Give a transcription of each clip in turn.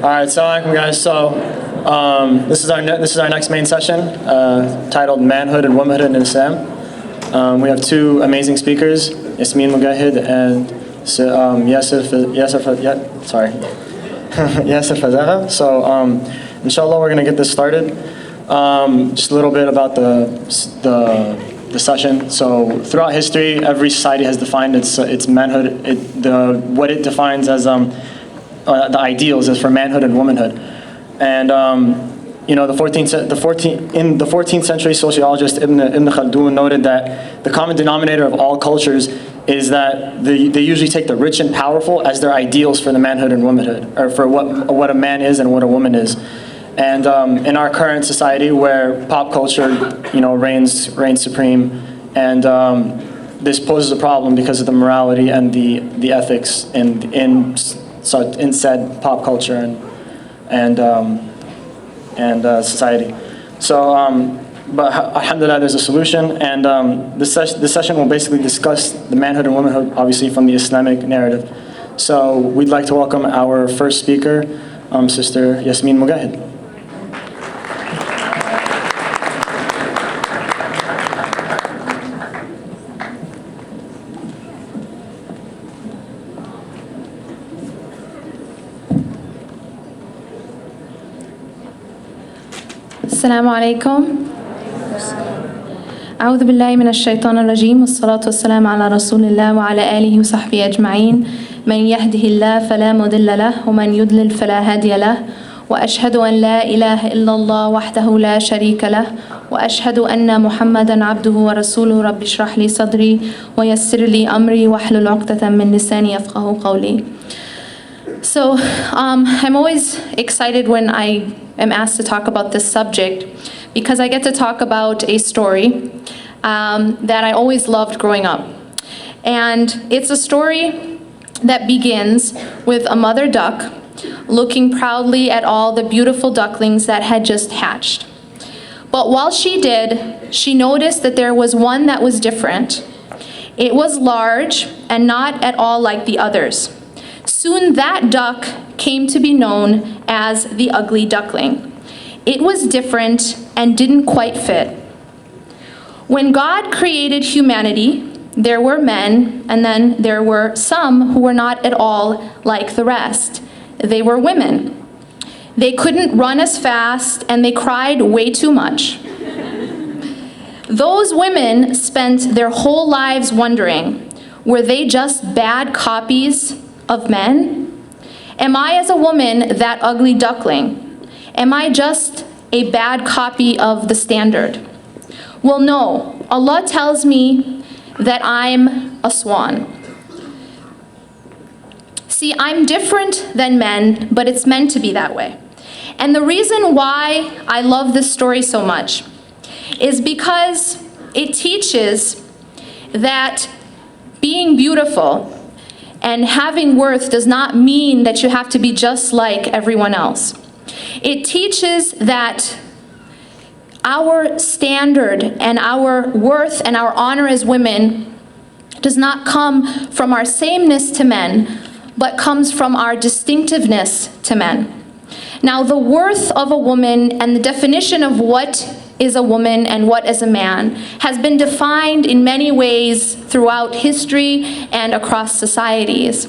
right, assalamu alaikum guys. So this is our next main session, titled Manhood and Womanhood in Islam. We have two amazing speakers, Yasmin Mogahed and Yassir Fazaga. So inshallah, we're gonna get this started. Just a little bit about the session. So throughout history, every society has defined its manhood. What it defines as the ideals is for manhood and womanhood. And in the 14th century, sociologist Ibn Khaldun noted that the common denominator of all cultures is that they usually take the rich and powerful as their ideals for the manhood and womanhood, or for what a man is and what a woman is. And in our current society, where pop culture, reigns supreme, and this poses a problem because of the morality and the ethics in said pop culture and society. So, but alhamdulillah, there's a solution, and this session will basically discuss the manhood and womanhood, obviously from the Islamic narrative. So we'd like to welcome our first speaker, Sister Yasmin Mogahed. السلام عليكم. أعوذ بالله من الشيطان الرجيم والصلاة والسلام على رسول الله وعلى آله وصحبه أجمعين. من يهده الله فلا مضل له ومن يضلل فلا هادي له وأشهد أن لا إله إلا الله وحده لا شريك له وأشهد أن محمدا عبده ورسوله. رب اشرح لي صدري ويسر لي أمري واحلل عقدة من لساني يفقهوا قولي. So I'm always excited when I am asked to talk about this subject, because I get to talk about a story that I always loved growing up. And it's a story that begins with a mother duck looking proudly at all the beautiful ducklings that had just hatched. But while she did, she noticed that there was one that was different. It was large and not at all like the others. Soon that duck came to be known as the ugly duckling. It was different and didn't quite fit. When God created humanity, there were men, and then there were some who were not at all like the rest. They were women. They couldn't run as fast, and they cried way too much. Those women spent their whole lives wondering, were they just bad copies of men? Am I, as a woman, that ugly duckling? Am I just a bad copy of the standard? Well, no. Allah tells me that I'm a swan. See, I'm different than men, but it's meant to be that way. And the reason why I love this story so much is because it teaches that being beautiful and having worth does not mean that you have to be just like everyone else. It teaches that our standard and our worth and our honor as women does not come from our sameness to men, but comes from our distinctiveness to men. Now, the worth of a woman and the definition of what is a woman and what is a man has been defined in many ways throughout history and across societies.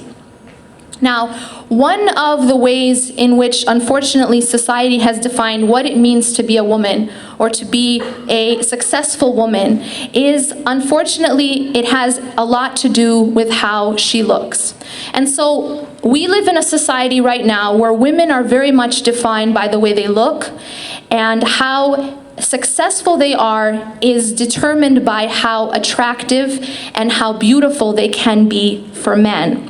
Now, one of the ways in which, unfortunately, society has defined what it means to be a woman or to be a successful woman is, unfortunately, it has a lot to do with how she looks. And so we live in a society right now where women are very much defined by the way they look, and how successful they are is determined by how attractive and how beautiful they can be for men.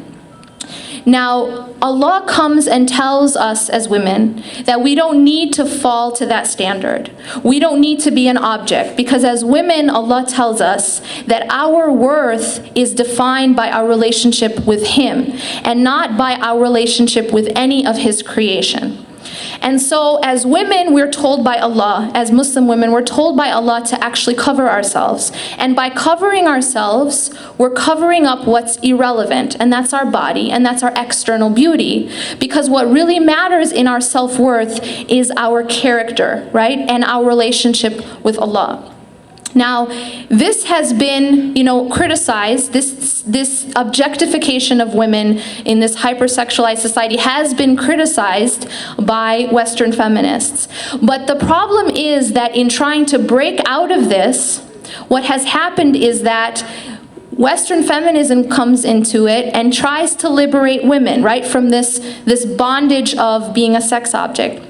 Now, Allah comes and tells us as women that we don't need to fall to that standard. We don't need to be an object, because as women, Allah tells us that our worth is defined by our relationship with Him and not by our relationship with any of His creation. And so as women, we're told by Allah, as Muslim women, we're told by Allah to actually cover ourselves. And by covering ourselves, we're covering up what's irrelevant, and that's our body, and that's our external beauty. Because what really matters in our self-worth is our character, right? And our relationship with Allah. Now, this has been, criticized. This objectification of women in this hypersexualized society has been criticized by Western feminists. But the problem is that in trying to break out of this, what has happened is that Western feminism comes into it and tries to liberate women, right, from this bondage of being a sex object.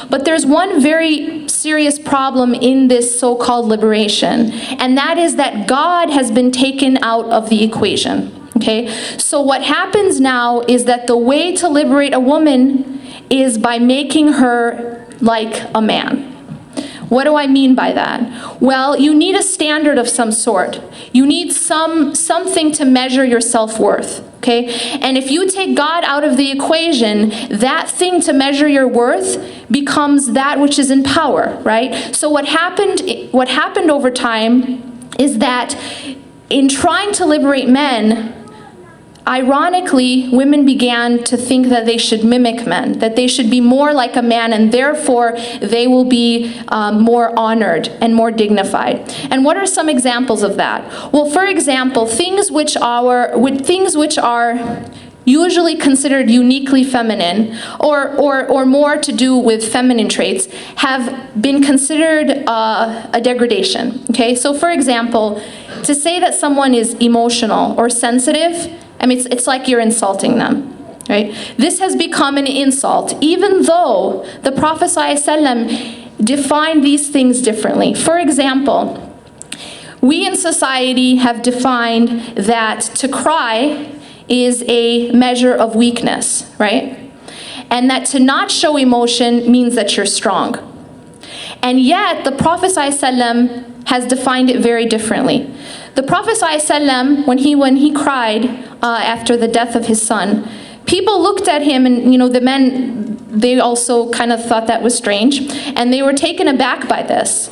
But there's one very serious problem in this so-called liberation, and that is that God has been taken out of the equation, okay? So what happens now is that the way to liberate a woman is by making her like a man. What do I mean by that? Well, you need a standard of some sort. You need something to measure your self-worth, okay? And if you take God out of the equation, that thing to measure your worth becomes that which is in power, right? So what happened over time is that in trying to liberate men, ironically, women began to think that they should mimic men, that they should be more like a man, and therefore they will be more honored and more dignified. And what are some examples of that? Well, for example, things which are usually considered uniquely feminine, or more to do with feminine traits, have been considered a degradation. Okay, so for example, to say that someone is emotional or sensitive, I mean, it's like you're insulting them, right? This has become an insult, even though the Prophet ﷺ defined these things differently. For example, we in society have defined that to cry is a measure of weakness, right? And that to not show emotion means that you're strong. And yet, the Prophet ﷺ has defined it very differently. The Prophet ﷺ, when he cried after the death of his son, people looked at him, and the men, they also kind of thought that was strange, and they were taken aback by this.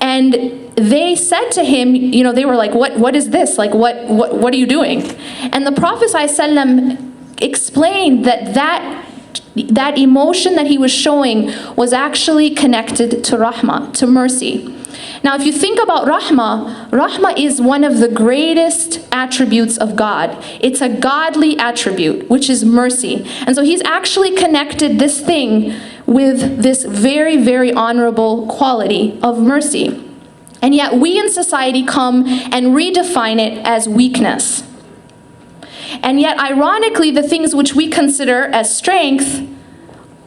And they said to him, they were like, what is this? Like, what are you doing? And the Prophet ﷺ explained that emotion that he was showing was actually connected to rahmah, to mercy. Now, if you think about rahmah is one of the greatest attributes of God. It's a godly attribute, which is mercy. And so he's actually connected this thing with this very, very honorable quality of mercy. And yet we in society come and redefine it as weakness. And yet, ironically, the things which we consider as strength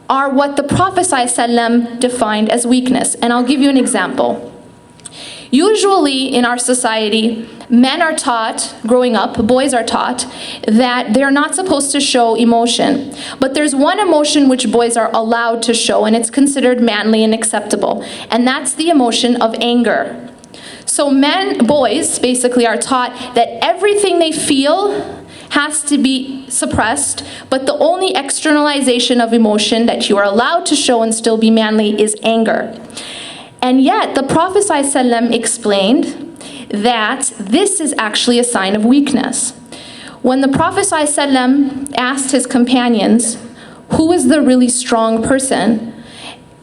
are what the Prophet ﷺ defined as weakness. And I'll give you an example. Usually in our society, men are taught, growing up, boys are taught, that they're not supposed to show emotion. But there's one emotion which boys are allowed to show, and it's considered manly and acceptable. And that's the emotion of anger. So boys basically are taught that everything they feel has to be suppressed, but the only externalization of emotion that you are allowed to show and still be manly is anger. And yet, the Prophet ﷺ explained that this is actually a sign of weakness. When the Prophet ﷺ asked his companions, who is the really strong person?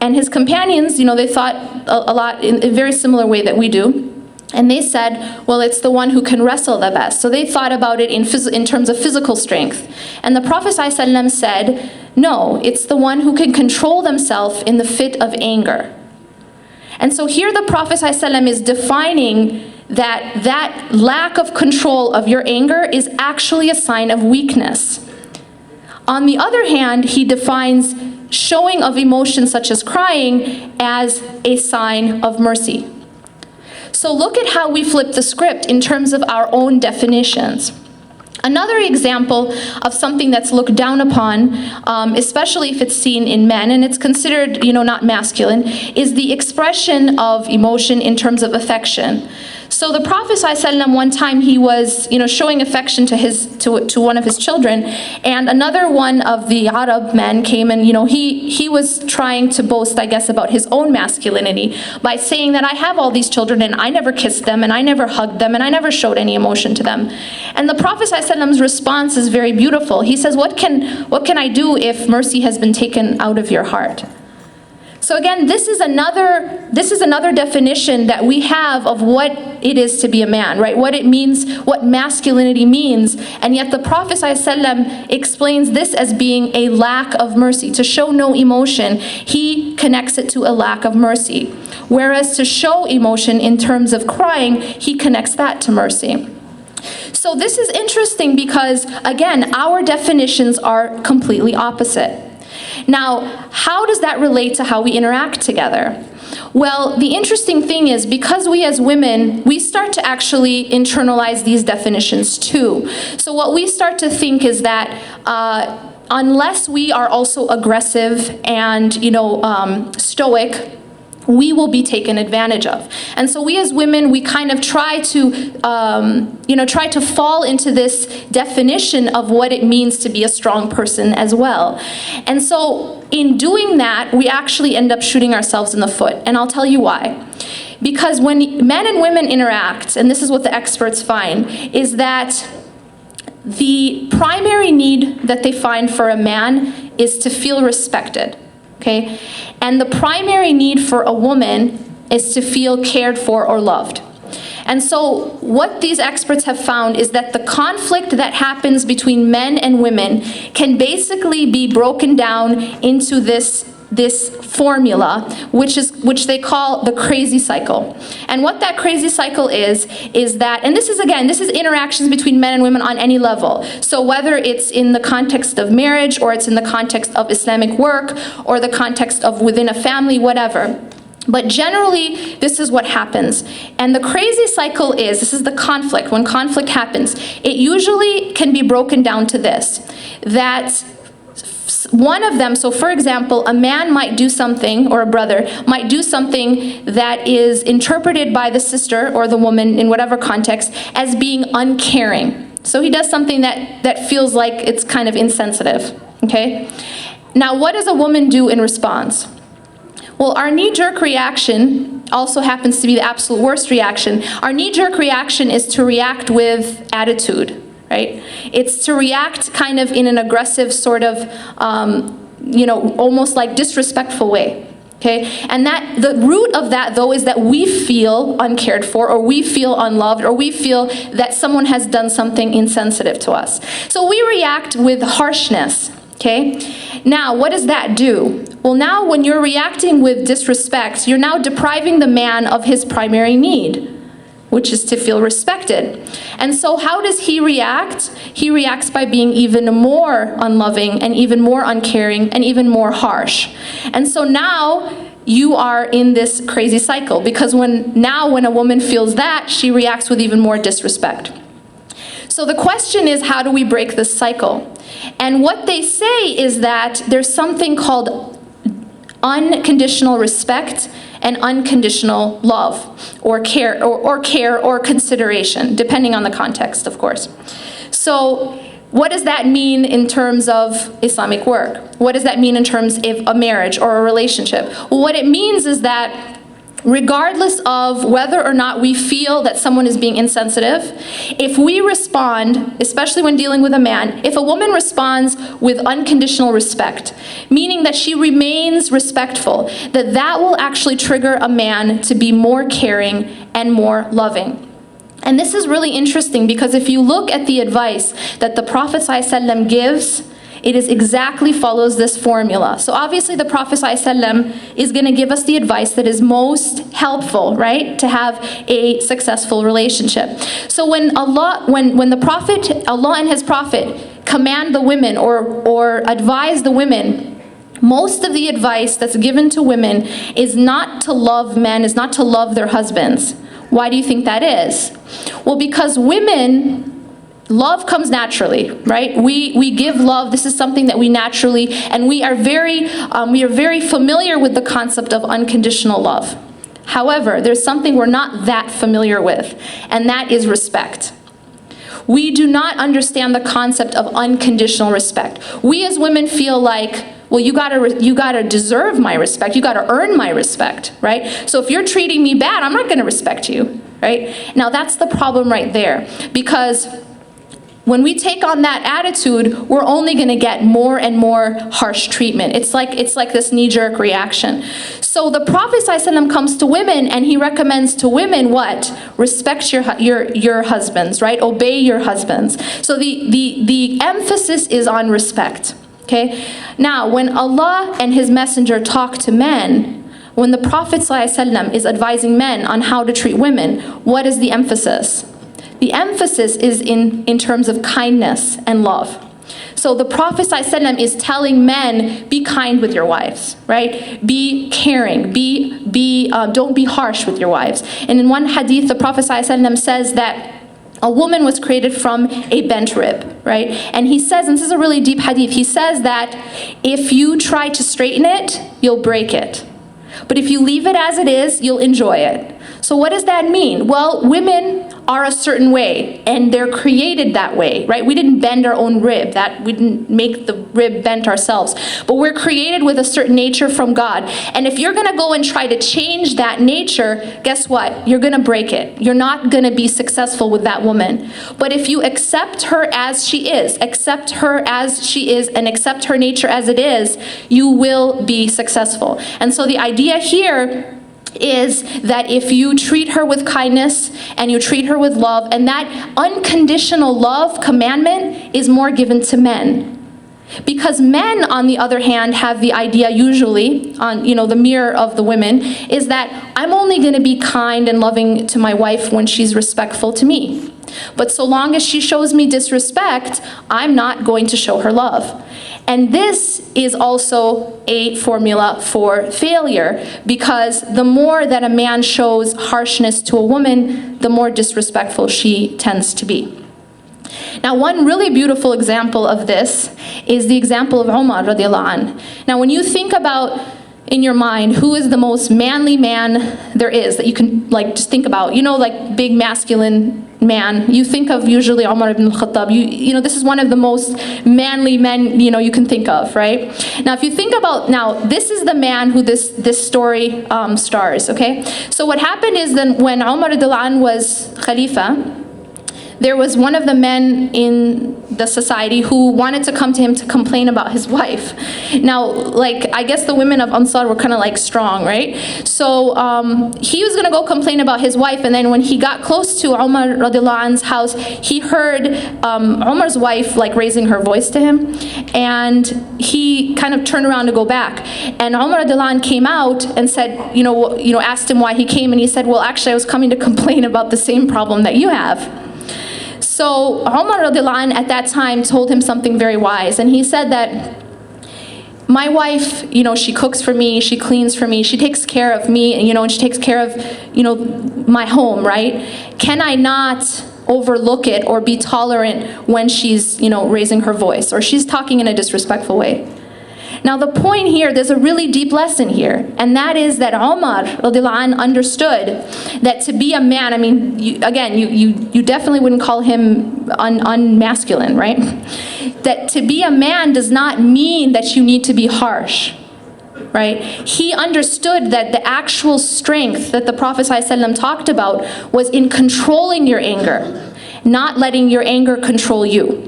And his companions, they thought a lot in a very similar way that we do. And they said, well, it's the one who can wrestle the best. So they thought about it in terms of physical strength. And the Prophet ﷺ said, no, it's the one who can control themselves in the fit of anger. And so here the Prophet ﷺ is defining that lack of control of your anger is actually a sign of weakness. On the other hand, he defines showing of emotion such as crying as a sign of mercy. So look at how we flip the script in terms of our own definitions. Another example of something that's looked down upon, especially if it's seen in men, and it's considered, not masculine, is the expression of emotion in terms of affection. So the Prophet ﷺ, one time he was, showing affection to one of his children, and another one of the Arab men came and, he was trying to boast, I guess, about his own masculinity by saying that I have all these children and I never kissed them and I never hugged them and I never showed any emotion to them. And the Prophet ﷺ's response is very beautiful. He says, what can I do if mercy has been taken out of your heart? So again, this is another definition that we have of what it is to be a man, right? What it means, what masculinity means, and yet the Prophet ﷺ explains this as being a lack of mercy. To show no emotion, he connects it to a lack of mercy. Whereas to show emotion in terms of crying, he connects that to mercy. So this is interesting because, again, our definitions are completely opposite. Now, how does that relate to how we interact together? Well, the interesting thing is, because we as women, we start to actually internalize these definitions too. So what we start to think is that unless we are also aggressive and, stoic, we will be taken advantage of. And so we as women, we kind of try to fall into this definition of what it means to be a strong person as well. And so in doing that, we actually end up shooting ourselves in the foot. And I'll tell you why. Because when men and women interact, and this is what the experts find, is that the primary need that they find for a man is to feel respected. Okay? And the primary need for a woman is to feel cared for or loved. And so what these experts have found is that the conflict that happens between men and women can basically be broken down into this formula, which they call the crazy cycle. And what that crazy cycle is that, and this is interactions between men and women on any level. So whether it's in the context of marriage, or it's in the context of Islamic work, or the context of within a family, whatever. But generally, this is what happens. And the crazy cycle this is the conflict. When conflict happens, it usually can be broken down to this, that one of them, so for example, a man might do something, or a brother might do something that is interpreted by the sister or the woman in whatever context as being uncaring. So he does something that feels like it's kind of insensitive, okay? Now, what does a woman do in response? Well, our knee-jerk reaction also happens to be the absolute worst reaction. Our knee-jerk reaction is to react with attitude. Right? It's to react kind of in an aggressive sort of, almost like disrespectful way. Okay? And that the root of that, though, is that we feel uncared for, or we feel unloved, or we feel that someone has done something insensitive to us. So we react with harshness. Okay? Now, what does that do? Well, now when you're reacting with disrespect, you're now depriving the man of his primary need, which is to feel respected. And so how does he react? He reacts by being even more unloving and even more uncaring and even more harsh. And so now you are in this crazy cycle, because when a woman feels that, she reacts with even more disrespect. So the question is, how do we break this cycle? And what they say is that there's something called unconditional respect and unconditional love, or care, or consideration, depending on the context, of course. So what does that mean in terms of Islamic work? What does that mean in terms of a marriage or a relationship? Well, what it means is that regardless of whether or not we feel that someone is being insensitive, if we respond, especially when dealing with a man, if a woman responds with unconditional respect, meaning that she remains respectful, that will actually trigger a man to be more caring and more loving. And this is really interesting, because if you look at the advice that the Prophet ﷺ gives, it is exactly follows this formula. So obviously the Prophet ﷺ is going to give us the advice that is most helpful, right, to have a successful relationship. So when the Prophet, Allah and His Prophet, command the women or advise the women, most of the advice that's given to women is not to love men, is not to love their husbands. Why do you think that is? Well, because women, love comes naturally, right? We give love. This is something that we naturally, and we are very familiar with the concept of unconditional love. However, there's something we're not that familiar with, and that is respect. We do not understand the concept of unconditional respect. We as women feel like, well, you gotta deserve my respect, you gotta earn my respect, right? So if you're treating me bad, I'm not gonna respect you, right? Now that's the problem right there, because when we take on that attitude, we're only going to get more and more harsh treatment. It's like this knee-jerk reaction. So the Prophet ﷺ comes to women and he recommends to women what? Respect your husbands, right? Obey your husbands. So the emphasis is on respect. Okay? Now, when Allah and His Messenger talk to men, when the Prophet ﷺ is advising men on how to treat women, what is the emphasis? The emphasis is in terms of kindness and love. So the Prophet ﷺ is telling men, be kind with your wives, right? Be caring, don't be harsh with your wives. And in one hadith, the Prophet ﷺ says that a woman was created from a bent rib, right? And he says, and this is a really deep hadith, he says that if you try to straighten it, you'll break it. But if you leave it as it is, you'll enjoy it. So what does that mean? Well, women are a certain way, and they're created that way, right? We didn't bend our own rib. We didn't make the rib bent ourselves. But we're created with a certain nature from God. And if you're gonna go and try to change that nature, guess what? You're gonna break it. You're not gonna be successful with that woman. But if you accept her as she is, and accept her nature as it is, you will be successful. And so the idea here is that if you treat her with kindness and you treat her with love, and that unconditional love commandment is more given to men. Because men, on the other hand, have the idea usually, on the mirror of the women, is that I'm only going to be kind and loving to my wife when she's respectful to me. But so long as she shows me disrespect, I'm not going to show her love. And this is also a formula for failure, because the more that a man shows harshness to a woman, the more disrespectful she tends to be. Now, one really beautiful example of this is the example of Umar radiallahu anh. Now, when you think about in your mind who is the most manly man there is that you can just think about, big masculine man, you think of usually Umar ibn al-Khattab. This is one of the most manly men you can think of, right? Now, if you think about, this is the man who this story stars, okay? So what happened is then when Umar radiallahu anh was Khalifa, there was one of the men in the society who wanted to come to him to complain about his wife. Now, I guess the women of Ansar were kind of strong, right? So he was gonna go complain about his wife, and then when he got close to Umar radiallahu anhu's house, he heard Umar's wife raising her voice to him, and he kind of turned around to go back. And Umar radiallahu anh came out and said, asked him why he came, and he said, well, actually I was coming to complain about the same problem that you have. So Umar radiallahu anh at that time told him something very wise, and he said that my wife, she cooks for me, she cleans for me, she takes care of me, and she takes care of, my home, right? Can I not overlook it or be tolerant when she's, raising her voice or she's talking in a disrespectful way? Now the point here, there's a really deep lesson here, and that is that Umar radiallahu anh understood that to be a man, you definitely wouldn't call him unmasculine, right? That to be a man does not mean that you need to be harsh, right? He understood that the actual strength that the Prophet ﷺ talked about was in controlling your anger, not letting your anger control you.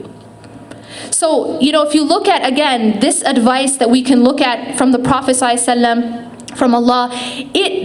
So, if you look at, again, this advice that we can look at from the Prophet ﷺ, from Allah,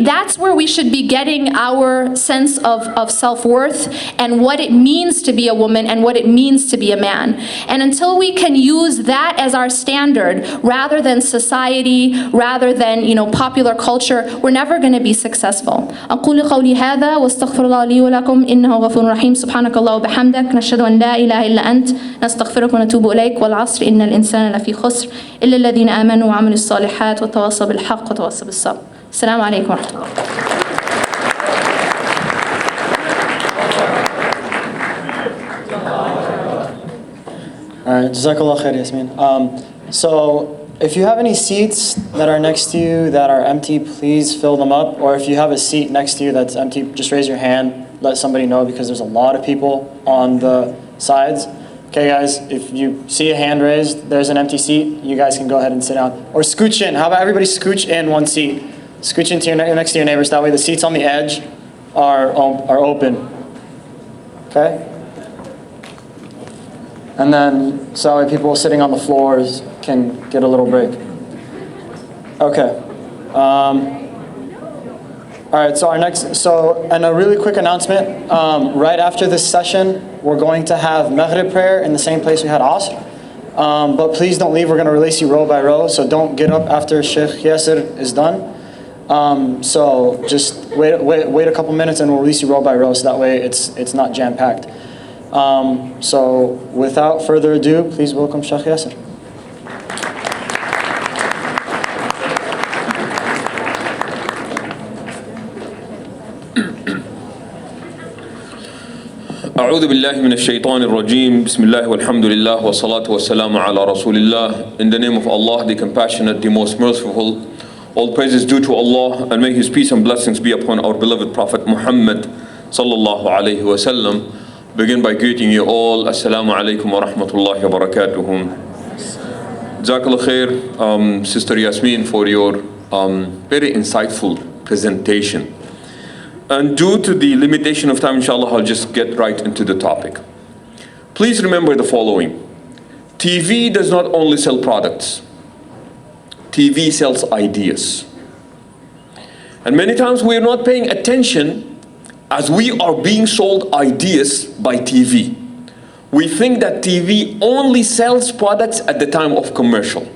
that's where we should be getting our sense of self-worth and what it means to be a woman and what it means to be a man. And until we can use that as our standard, rather than society, rather than popular culture, we're never going to be successful. أقول قولي هذا واستغفر الله لي ولكم إنه غفور رحيم سبحانك الله وبحمدك نشهد أن لا إله إلا أنت نستغفرك ونتوب إليك والعصر إن الإنسان لفي خسر إلا الذين آمنوا وعملوا الصالحات وتواصوا بالحق وتواصوا بالصبر. السلام عليكم ورحمة الله. All right, Jazakallah khair, Yasmin. So If you have any seats that are next to you that are empty, please fill them up. Or if you have a seat next to you that's empty, just raise your hand. Let somebody know, because there's a lot of people on the sides. Okay, guys, if you see a hand raised, there's an empty seat. You guys can go ahead and sit down. Or scooch in. How about everybody scooch in one seat? Scooch into next to your neighbors. That way the seats on the edge are open. Okay? And then, so that way people sitting on the floors can get a little break. Okay. All right, so and a really quick announcement. Right after this session, we're going to have Maghrib prayer in the same place we had Asr. But please don't leave. We're going to release you row by row, so don't get up after Sheikh Yassir is done. So just wait a couple minutes and we'll release you row by row, so that way it's not jam-packed. So without further ado, please welcome Sheikh Yassir. أعوذ بالله من الشيطان الرجيم بسم الله والحمد لله والصلاة والسلام على رسول الله. In the name of Allah, the compassionate, the most merciful. All praises due to Allah, and may His peace and blessings be upon our beloved Prophet Muhammad sallallahu alayhi wa sallam. Begin by greeting you all. Assalamu alaikum wa rahmatullahi wa barakatuhu. Jazakallah khair, Sister Yasmin, for your very insightful presentation. And due to the limitation of time, inshallah, I'll just get right into the topic. Please remember the following. TV does not only sell products. TV sells ideas. And many times we are not paying attention as we are being sold ideas by TV. We think that TV only sells products at the time of commercial.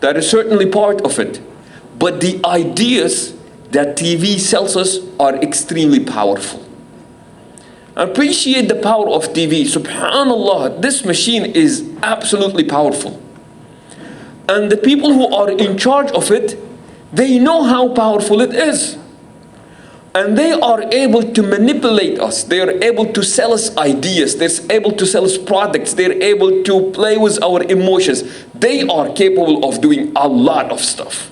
That is certainly part of it. But the ideas that TV sells us are extremely powerful. Appreciate the power of TV. Subhanallah, this machine is absolutely powerful. And the people who are in charge of it, they know how powerful it is. And they are able to manipulate us. They are able to sell us ideas. They're able to sell us products. They're able to play with our emotions. They are capable of doing a lot of stuff.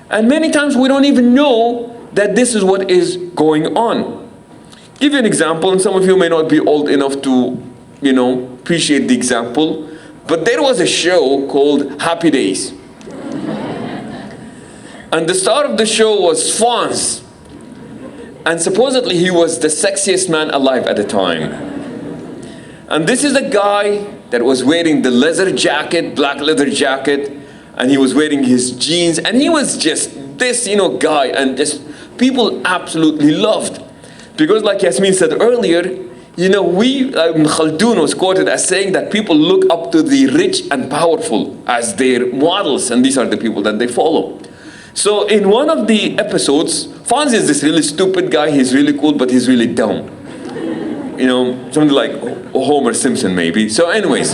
And many times we don't even know that this is what is going on. Give you an example, and some of you may not be old enough to, appreciate the example, but there was a show called Happy Days. And the star of the show was Fonz. And supposedly he was the sexiest man alive at the time. And this is a guy that was wearing the leather jacket, black leather jacket, and he was wearing his jeans, and he was just this, guy, and just people absolutely loved. Because like Yasmin said earlier, Khaldun was quoted as saying that people look up to the rich and powerful as their models, and these are the people that they follow. So in one of the episodes, Fonz is this really stupid guy. He's really cool, but he's really dumb. Something like Homer Simpson maybe. So anyways,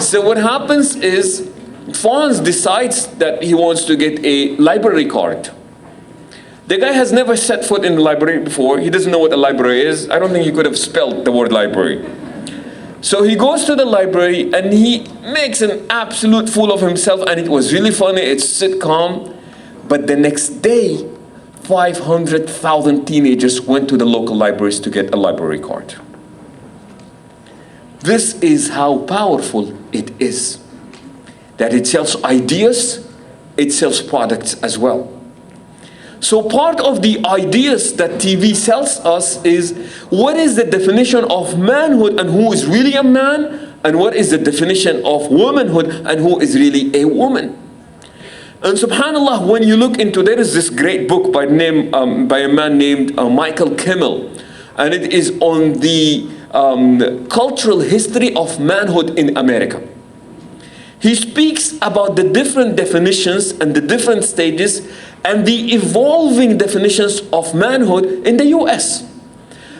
so what happens is Fonz decides that he wants to get a library card. The guy has never set foot in the library before. He doesn't know what a library is. I don't think he could have spelled the word library. So he goes to the library and he makes an absolute fool of himself, and it was really funny. It's sitcom. But the next day, 500,000 teenagers went to the local libraries to get a library card. This is how powerful it is. That it sells ideas, it sells products as well. So part of the ideas that TV sells us is what is the definition of manhood and who is really a man, and what is the definition of womanhood and who is really a woman. And subhanAllah, when you look into, there is this great book by a man named Michael Kimmel, and it is on the cultural history of manhood in America. He speaks about the different definitions and the different stages and the evolving definitions of manhood in the US.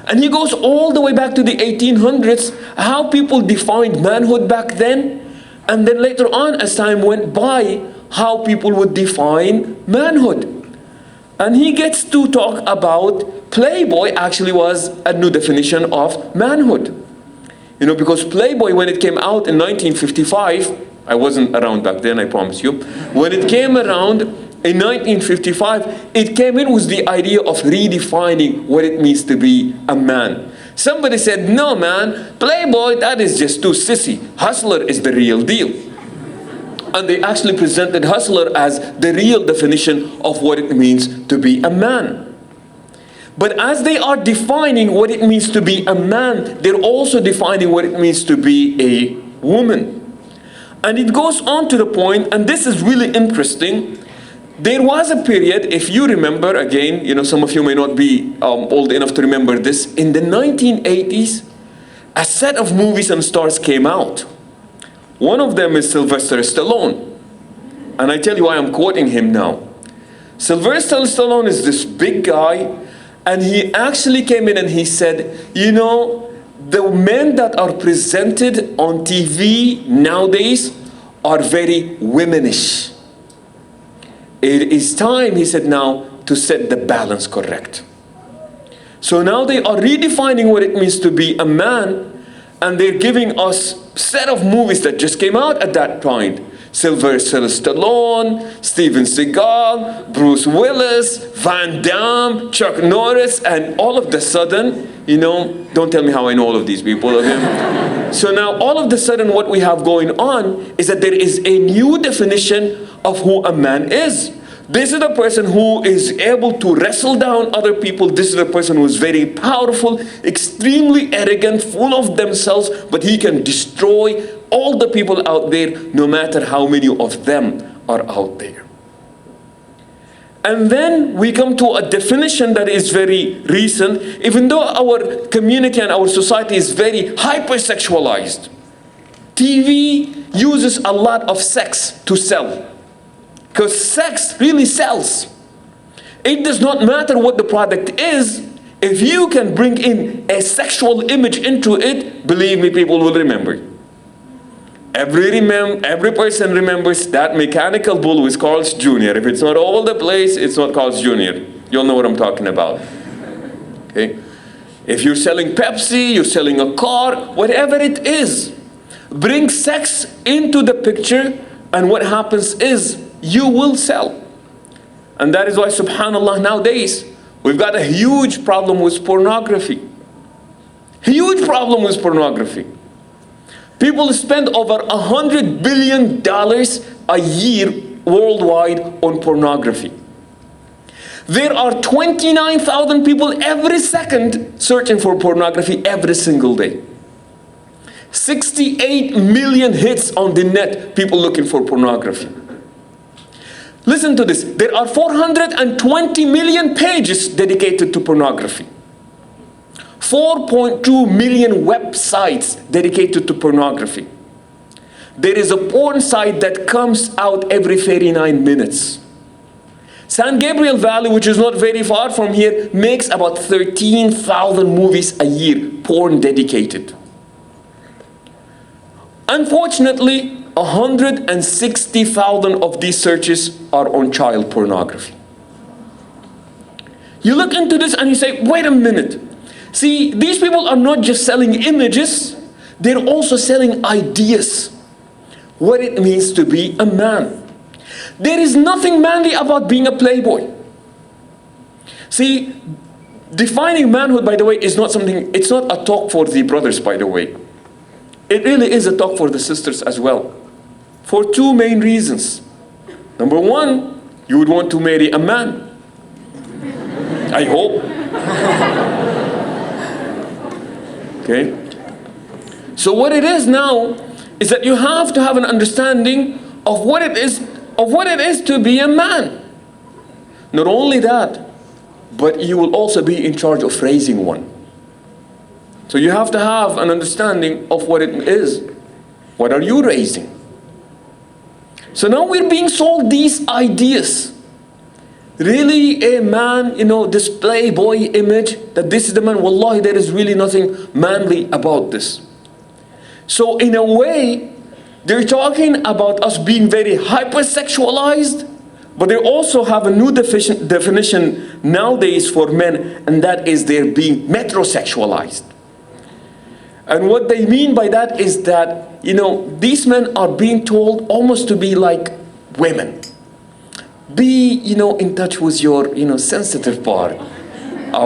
And he goes all the way back to the 1800s, how people defined manhood back then, and then later on, as time went by, how people would define manhood. And he gets to talk about Playboy actually was a new definition of manhood. Because Playboy, when it came out in 1955, I wasn't around back then, I promise you. When it came around in 1955, it came in with the idea of redefining what it means to be a man. Somebody said, no man, playboy, that is just too sissy. Hustler is the real deal. And they actually presented hustler as the real definition of what it means to be a man. But as they are defining what it means to be a man, they're also defining what it means to be a woman. And it goes on to the point, and this is really interesting. There was a period, if you remember, again, some of you may not be old enough to remember this. In the 1980s, a set of movies and stars came out. One of them is Sylvester Stallone. And I tell you why I'm quoting him now. Sylvester Stallone is this big guy, and he actually came in and he said, the men that are presented on TV nowadays are very womanish. It is time, he said, now to set the balance correct. So now they are redefining what it means to be a man, and they're giving us a set of movies that just came out at that point. Sylvester Stallone, Steven Seagal, Bruce Willis, Van Damme, Chuck Norris, and all of the sudden, don't tell me how I know all of these people. Okay? So now all of the sudden what we have going on is that there is a new definition of who a man is. This is the person who is able to wrestle down other people. This is the person who is very powerful, extremely arrogant, full of themselves, but he can destroy all the people out there, no matter how many of them are out there. And then we come to a definition that is very recent, even though our community and our society is very hypersexualized. TV uses a lot of sex to sell. Because sex really sells. It does not matter what the product is. If you can bring in a sexual image into it, believe me, people will remember. Every person remembers that mechanical bull with Carl's Jr. If it's not all the place, it's not Carl's Jr. You'll know what I'm talking about. Okay? If you're selling Pepsi, you're selling a car, whatever it is, bring sex into the picture, and what happens is you will sell. And that is why, subhanAllah, nowadays, we've got a huge problem with pornography. Huge problem with pornography. People spend over $100 billion a year worldwide on pornography. There are 29,000 people every second searching for pornography every single day. 68 million hits on the net, people looking for pornography. Listen to this. There are 420 million pages dedicated to pornography. 4.2 million websites dedicated to pornography. There is a porn site that comes out every 39 minutes. San Gabriel Valley, which is not very far from here, makes about 13,000 movies a year, porn dedicated. Unfortunately, 160,000 of these searches are on child pornography. You look into this and you say, wait a minute. See, these people are not just selling images, they're also selling ideas. What it means to be a man. There is nothing manly about being a playboy. See, defining manhood, by the way, is not something, it's not a talk for the brothers, by the way. It really is a talk for the sisters as well. For two main reasons. Number one, you would want to marry a man. I hope. Okay? So what it is now is that you have to have an understanding of what it is to be a man. Not only that, but you will also be in charge of raising one. So you have to have an understanding of what it is. What are you raising? So now we're being sold these ideas. Really a man, this playboy image, that this is the man. Wallahi, there is really nothing manly about this. So in a way, they're talking about us being very hypersexualized, but they also have a new definition nowadays for men, and that is they're being metrosexualized. And what they mean by that is that, these men are being told almost to be like women. Be, in touch with your, sensitive part.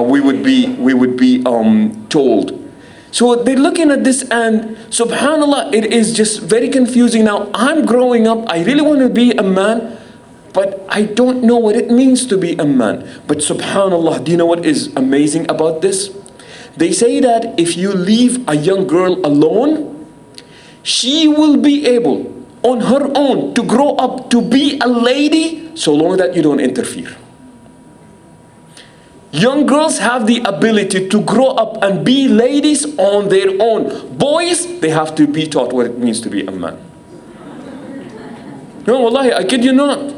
We would be told. So they're looking at this, and subhanAllah, it is just very confusing. Now, I'm growing up, I really want to be a man, but I don't know what it means to be a man. But subhanAllah, do you know what is amazing about this? They say that if you leave a young girl alone, she will be able, on her own, to grow up to be a lady, so long that you don't interfere. Young girls have the ability to grow up and be ladies on their own. Boys, they have to be taught what it means to be a man. No, wallahi, I kid you not.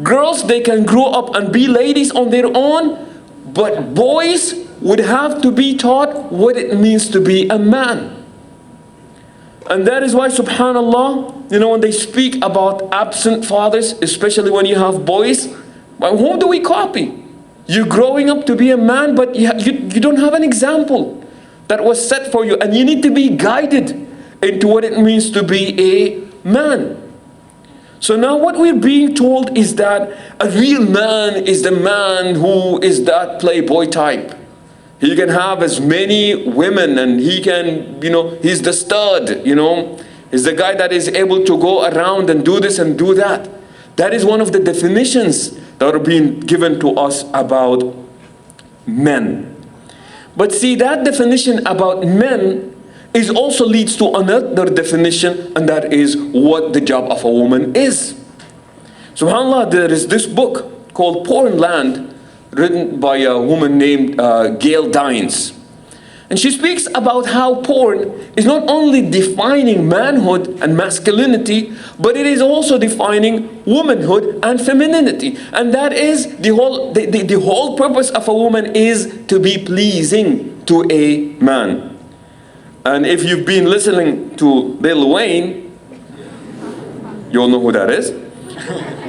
Girls, they can grow up and be ladies on their own, but boys would have to be taught what it means to be a man. And that is why, subhanAllah, when they speak about absent fathers, especially when you have boys, well, whom do we copy? You're growing up to be a man, but you don't have an example that was set for you, and you need to be guided into what it means to be a man. So now what we're being told is that a real man is the man who is that playboy type. He can have as many women, and he can, he's the stud, He's the guy that is able to go around and do this and do that. That is one of the definitions that are being given to us about men. But see, that definition about men also leads to another definition, and that is what the job of a woman is. SubhanAllah, there is this book called Porn Land, written by a woman named Gail Dines. And she speaks about how porn is not only defining manhood and masculinity, but it is also defining womanhood and femininity. And that is the whole purpose of a woman is to be pleasing to a man. And if you've been listening to Lil Wayne, you all know who that is.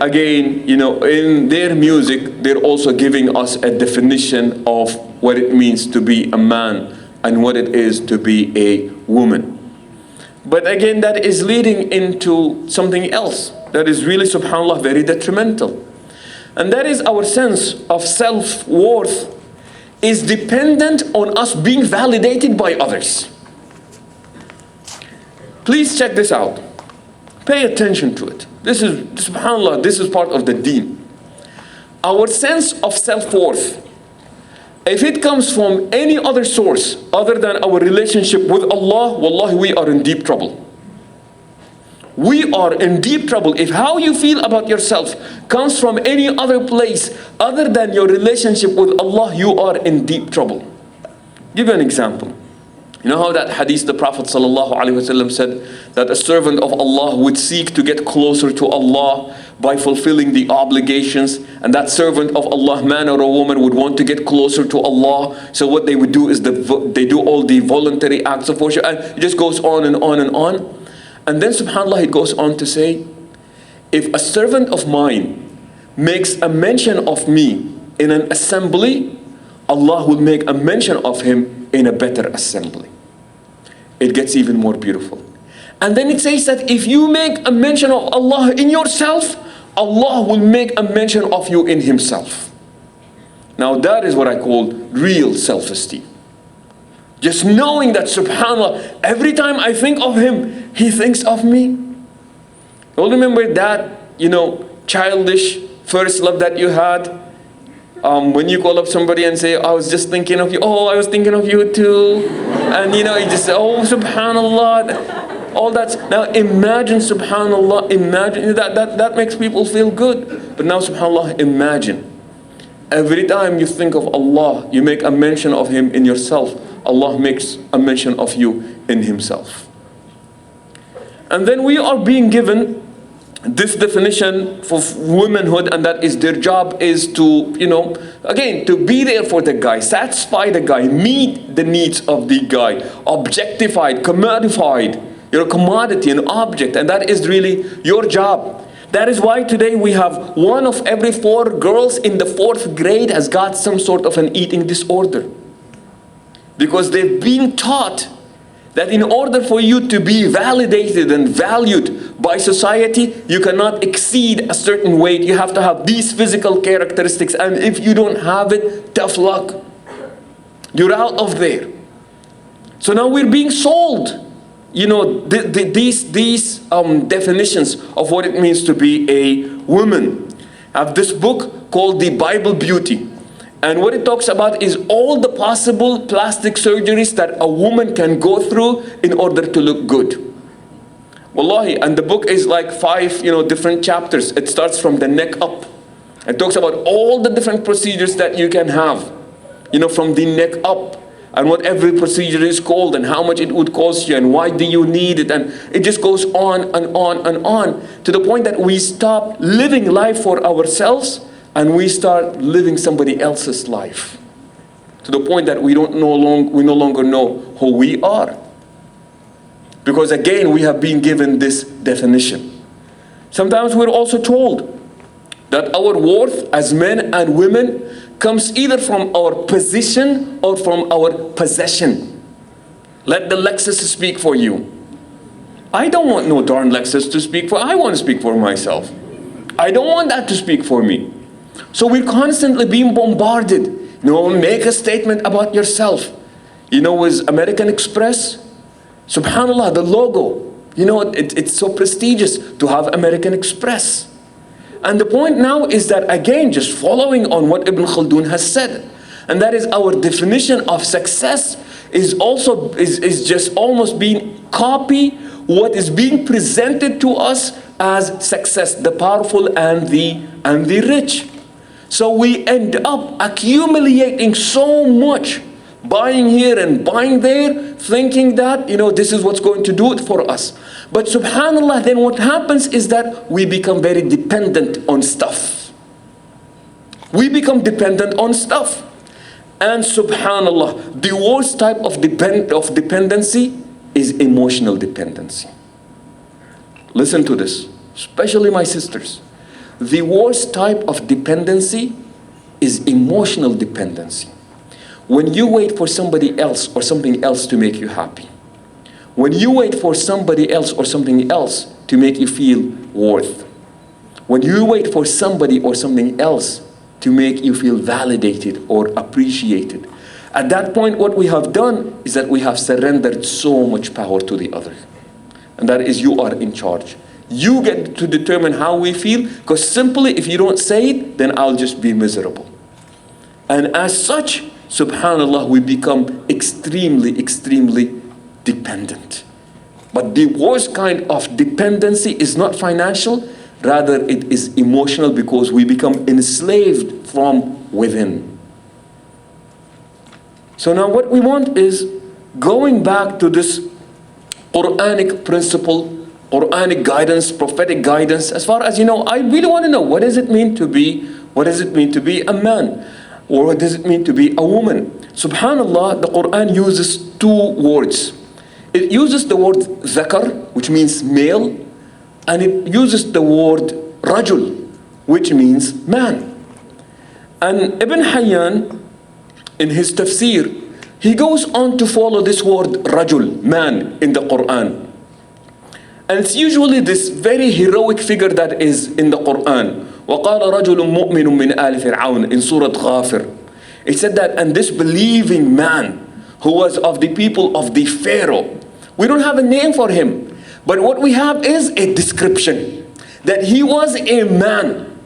Again, in their music, they're also giving us a definition of what it means to be a man and what it is to be a woman. But again, that is leading into something else that is really, subhanAllah, very detrimental. And that is our sense of self-worth is dependent on us being validated by others. Please check this out. Pay attention to it. This is, subhanAllah, this is part of the deen. Our sense of self-worth, if it comes from any other source other than our relationship with Allah, wallahi, we are in deep trouble. We are in deep trouble. If how you feel about yourself comes from any other place other than your relationship with Allah, you are in deep trouble. Give you an example. You know how that hadith the Prophet ﷺ said that a servant of Allah would seek to get closer to Allah by fulfilling the obligations, and that servant of Allah, man or a woman, would want to get closer to Allah. So what they would do is they do all the voluntary acts of worship, and it just goes on and on and on. And then subhanAllah, it goes on to say, if a servant of mine makes a mention of me in an assembly, Allah will make a mention of him in a better assembly. It gets even more beautiful. And then it says that if you make a mention of Allah in yourself, Allah will make a mention of you in Himself. Now that is what I call real self-esteem. Just knowing that, subhanAllah, every time I think of Him, He thinks of me. You all remember that, childish first love that you had? When you call up somebody and say, I was just thinking of you. Oh, I was thinking of you too. And you just say, oh, subhanAllah. All that's, now imagine, subhanAllah, imagine, that makes people feel good. But now, subhanAllah, imagine. Every time you think of Allah, you make a mention of Him in yourself. Allah makes a mention of you in Himself. And then we are being given this definition for womanhood, and that is their job is to, again, to be there for the guy, satisfy the guy, meet the needs of the guy, objectified, commodified, you're a commodity, an object, and that is really your job. That is why today we have 1 of every 4 girls in the 4th grade has got some sort of an eating disorder. because they've been taught that in order for you to be validated and valued by society, you cannot exceed a certain weight. You have to have these physical characteristics, and if you don't have it, tough luck. You're out of there. So now we're being sold, these definitions of what it means to be a woman. I have this book called The Bible Beauty. And what it talks about is all the possible plastic surgeries that a woman can go through in order to look good. Wallahi, and the book is like 5, different chapters. It starts from the neck up. It talks about all the different procedures that you can have, from the neck up, and what every procedure is called, and how much it would cost you, and why do you need it, and it just goes on and on and on, to the point that we stop living life for ourselves, and we start living somebody else's life, to the point that we no longer know who we are. Because again, we have been given this definition. Sometimes we're also told that our worth as men and women comes either from our position or from our possession. Let the Lexus speak for you. I don't want no darn Lexus to speak for. I want to speak for myself. I don't want that to speak for me. So we're constantly being bombarded. Make a statement about yourself. With American Express, subhanallah, the logo, it's so prestigious to have American Express. And the point now is that, again, just following on what Ibn Khaldun has said, and that is our definition of success is just almost being copy what is being presented to us as success, the powerful and the rich. So we end up accumulating so much, buying here and buying there, thinking that, this is what's going to do it for us. But subhanallah, then what happens is that we become very dependent on stuff. We become dependent on stuff. And subhanallah, the worst type of dependency is emotional dependency. Listen to this, especially my sisters. The worst type of dependency is emotional dependency. When you wait for somebody else or something else to make you happy. When you wait for somebody else or something else to make you feel worth. When you wait for somebody or something else to make you feel validated or appreciated. At that point, what we have done is that we have surrendered so much power to the other. And that is, you are in charge. You get to determine how we feel, because simply if you don't say it, then I'll just be miserable. And as such, subhanallah, we become extremely, extremely dependent. But the worst kind of dependency is not financial, rather it is emotional, because we become enslaved from within. So now what we want is going back to this Quranic principle, Quranic guidance, prophetic guidance. As far as I really want to know, what does it mean to be a man? Or what does it mean to be a woman? Subhanallah, the Quran uses 2 words. It uses the word zakar, which means male, and it uses the word rajul, which means man. And Ibn Hayyan, in his tafsir, he goes on to follow this word rajul, man, in the Quran. And it's usually this very heroic figure that is in the Quran. وَقَالَ رَجُلٌ مُؤْمِنٌ مِّنْ آلِ فِرْعَوْنَ in Surah Ghafir. It said that, and this believing man who was of the people of the Pharaoh. We don't have a name for him, but what we have is a description. That he was a man.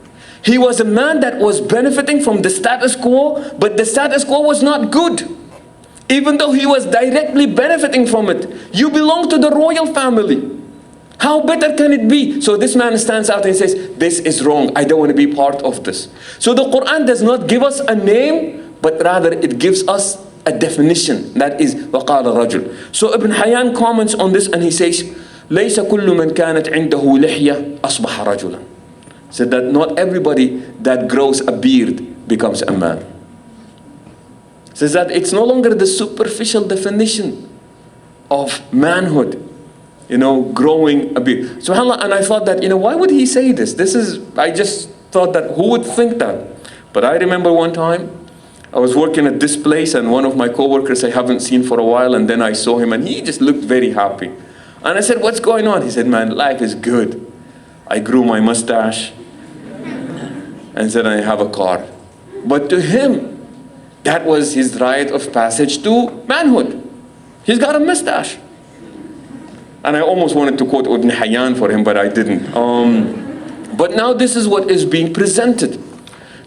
He was a man that was benefiting from the status quo, but the status quo was not good. Even though he was directly benefiting from it. You belong to the royal family. How better can it be? So this man stands out and says, this is wrong. I don't want to be part of this. So the Quran does not give us a name, but rather it gives us a definition. That is, وَقَالَ رَجُلٌ. So Ibn Hayyan comments on this and he says, لَيْسَ كُلُّ مَنْ كَانَتْ عِنْدَهُ لِحْيَةٌ أَصْبَحَ رَجُلًا. Said that not everybody that grows a beard becomes a man. Says that it's no longer the superficial definition of manhood. Growing a beard. SubhanAllah, and I thought that, why would he say this? I just thought that, who would think that? But I remember one time, I was working at this place, and one of my coworkers I haven't seen for a while, and then I saw him, and he just looked very happy. And I said, what's going on? He said, man, life is good. I grew my mustache, and said, I have a car. But to him, that was his rite of passage to manhood. He's got a mustache. And I almost wanted to quote Ibn Hayyan for him, but I didn't. But now this is what is being presented.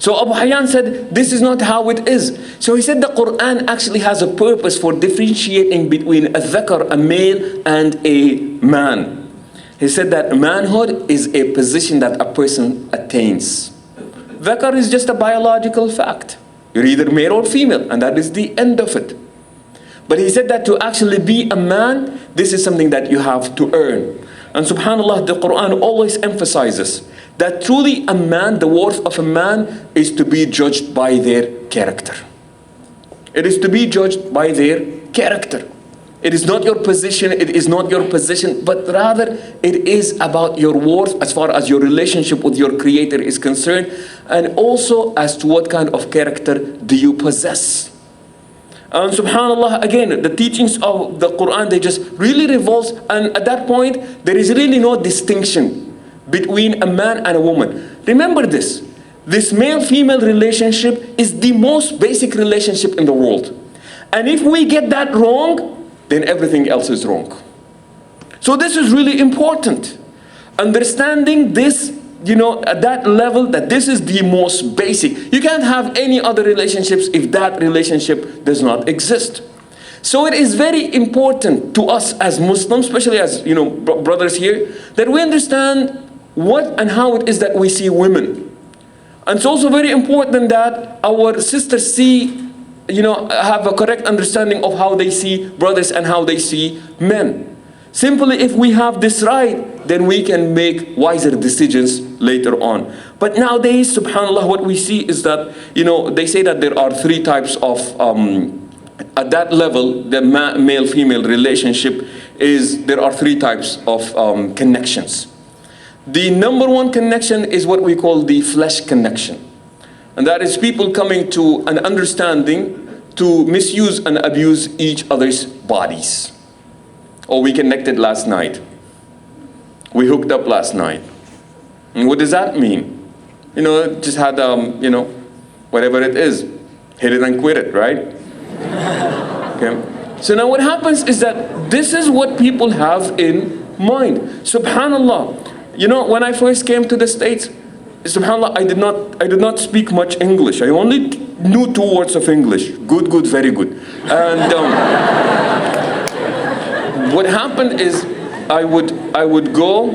So Abu Hayyan said, this is not how it is. So he said the Quran actually has a purpose for differentiating between a dhakar, a male, and a man. He said that manhood is a position that a person attains. Dhakar is just a biological fact. You're either male or female, and that is the end of it. But he said that to actually be a man, this is something that you have to earn. And subhanAllah, the Quran always emphasizes that truly a man, the worth of a man, is to be judged by their character. It is to be judged by their character. It is not your position, it is not your position, but rather it is about your worth as far as your relationship with your Creator is concerned, and also as to what kind of character do you possess. And subhanAllah, again, the teachings of the Quran, they just really revolves, and at that point, there is really no distinction between a man and a woman. Remember this male-female relationship is the most basic relationship in the world. And if we get that wrong, then everything else is wrong. So this is really important. Understanding this, at that level, that this is the most basic. You can't have any other relationships if that relationship does not exist. So it is very important to us as Muslims, especially as brothers here, that we understand what and how it is that we see women. And it's also very important that our sisters have a correct understanding of how they see brothers and how they see men. Simply, if we have this right, then we can make wiser decisions later on. But nowadays, subhanAllah, what we see is that, they say that there are three types of, at that level, the male-female relationship there are three types of connections. The number one connection is what we call the flesh connection. And that is people coming to an understanding to misuse and abuse each other's bodies. Oh, we connected last night. We hooked up last night. And what does that mean? Just had, whatever it is. Hit it and quit it, right? Okay. So now what happens is that this is what people have in mind. SubhanAllah. When I first came to the States, subhanAllah, I did not speak much English. I only knew 2 words of English. Good, good, very good. And what happened is I would go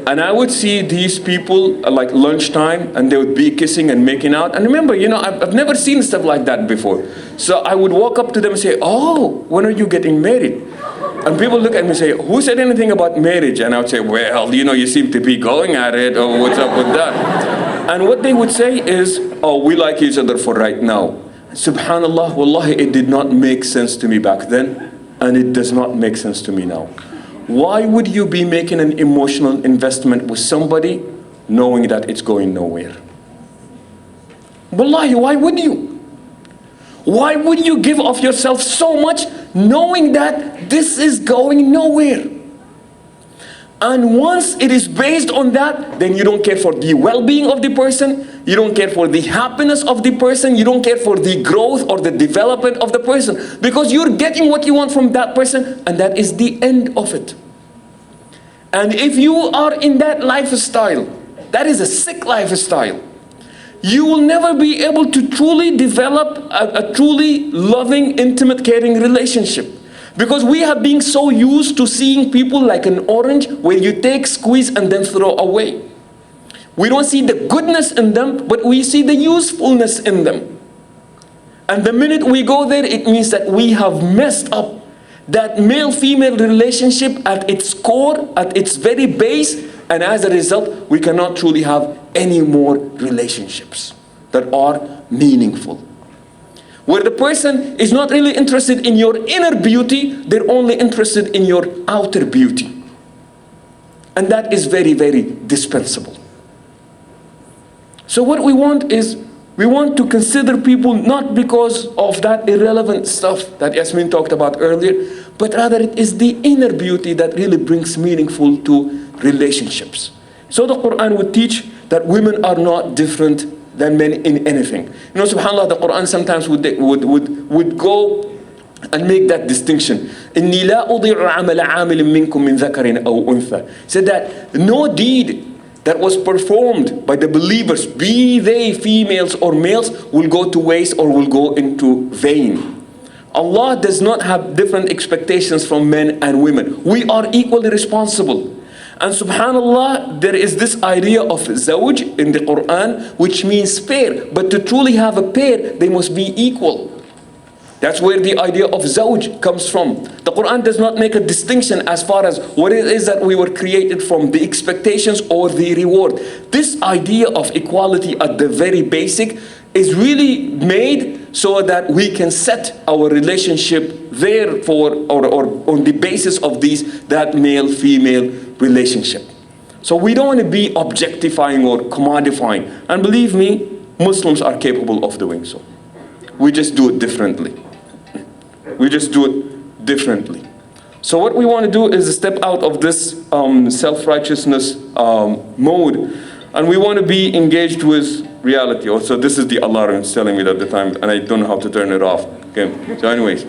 and I would see these people like lunchtime, and they would be kissing and making out. And remember, I've never seen stuff like that before. So I would walk up to them and say, oh, when are you getting married? And people look at me and say, who said anything about marriage? And I would say, well, you seem to be going at it, or what's up with that? And what they would say is, oh, we like each other for right now. Subhanallah, wallahi, it did not make sense to me back then, and it does not make sense to me now. Why would you be making an emotional investment with somebody knowing that it's going nowhere? Wallahi, why would you? Why would you give of yourself so much knowing that this is going nowhere? And once it is based on that, then you don't care for the well-being of the person, you don't care for the happiness of the person, you don't care for the growth or the development of the person, because you're getting what you want from that person, and that is the end of it. And if you are in that lifestyle, that is a sick lifestyle, you will never be able to truly develop a truly loving, intimate, caring relationship. Because we have been so used to seeing people like an orange where you take, squeeze, and then throw away. We don't see the goodness in them, but we see the usefulness in them. And the minute we go there, it means that we have messed up that male-female relationship at its core, at its very base, and as a result, we cannot truly have any more relationships that are meaningful. Where the person is not really interested in your inner beauty, they're only interested in your outer beauty. And that is very, very dispensable. So what we want is, We want to consider people not because of that irrelevant stuff that Yasmin talked about earlier, but rather it is the inner beauty that really brings meaningful to relationships. So the Quran would teach that women are not different than men in anything. You know, subhanAllah, the Quran sometimes would go and make that distinction. إِنِّي لَا أُضِيعُ عَمَلَ عَامِلٍ مِّنكُم مِّن ذَكَرٍ أَوْ أُنثَى. Said that no deed that was performed by the believers, be they females or males, will go to waste or will go into vain. Allah does not have different expectations from men and women. We are equally responsible. And subhanAllah, there is this idea of zawj in the Quran, which means pair. But to truly have a pair, they must be equal. That's where the idea of zawj comes from. The Quran does not make a distinction as far as what it is that we were created from, the expectations or the reward. This idea of equality at the very basic is really made so that we can set our relationship there for, or on the basis of that male-female relationship. So we don't want to be objectifying or commodifying. And believe me, Muslims are capable of doing so. We just do it differently. We just do it differently. So what we want to do is step out of this self-righteousness mode, and we want to be engaged with reality. Also, this is the alarm it's telling me at the time, and I don't know how to turn it off. Okay. So anyways,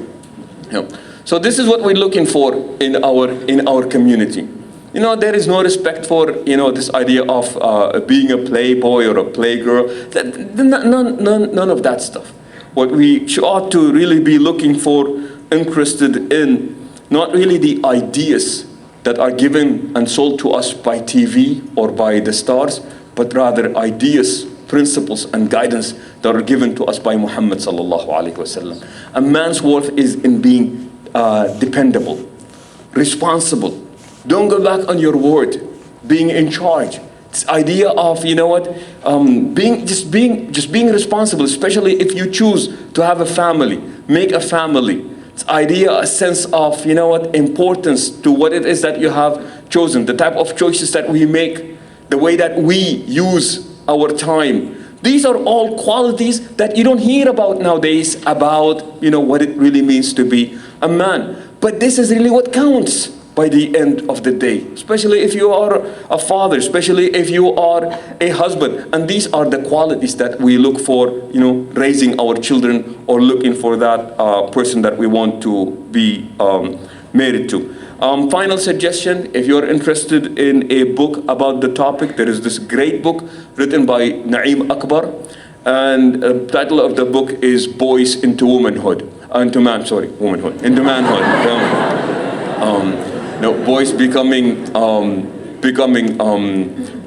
yeah. So this is what we're looking for in our community. You know, there is no respect for, you know, this idea of being a playboy or a playgirl. None of that stuff. What we ought to really be looking for, interested in, not really the ideas that are given and sold to us by TV or by the stars, but rather ideas, principles, and guidance that are given to us by Muhammad sallallahu alaihi wasallam. A man's worth is in being dependable, responsible. Don't go back on your word, being in charge. This idea of, you know what, being responsible, especially if you choose to have a family, make a family. This idea, a sense of, you know what, importance to what it is that you have chosen, the type of choices that we make, the way that we use our time. These are all qualities that you don't hear about nowadays about, you know, what it really means to be a man. But this is really what counts by the end of the day, especially if you are a father, especially if you are a husband. And these are the qualities that we look for, you know, raising our children or looking for that person that we want to be married to. Final suggestion, if you're interested in a book about the topic, there is this great book written by Naeem Akbar, and the title of the book is Boys into Womanhood. Into Manhood. Boys becoming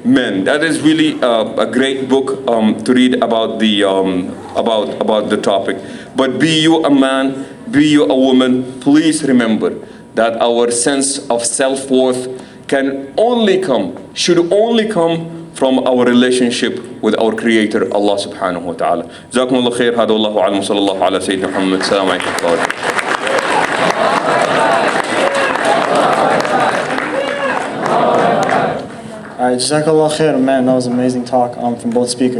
men. That is really a great book to read about the topic. But be you a man, be you a woman, please remember that our sense of self-worth should only come from our relationship with our Creator, Allah subhanahu wa ta'ala. Jazakumullah khair, hada Allahu alam, sallallahu ala Sayyidina Muhammad, assalamu alaikum. All right, Jazakallah khair, man, that was an amazing talk from both speakers.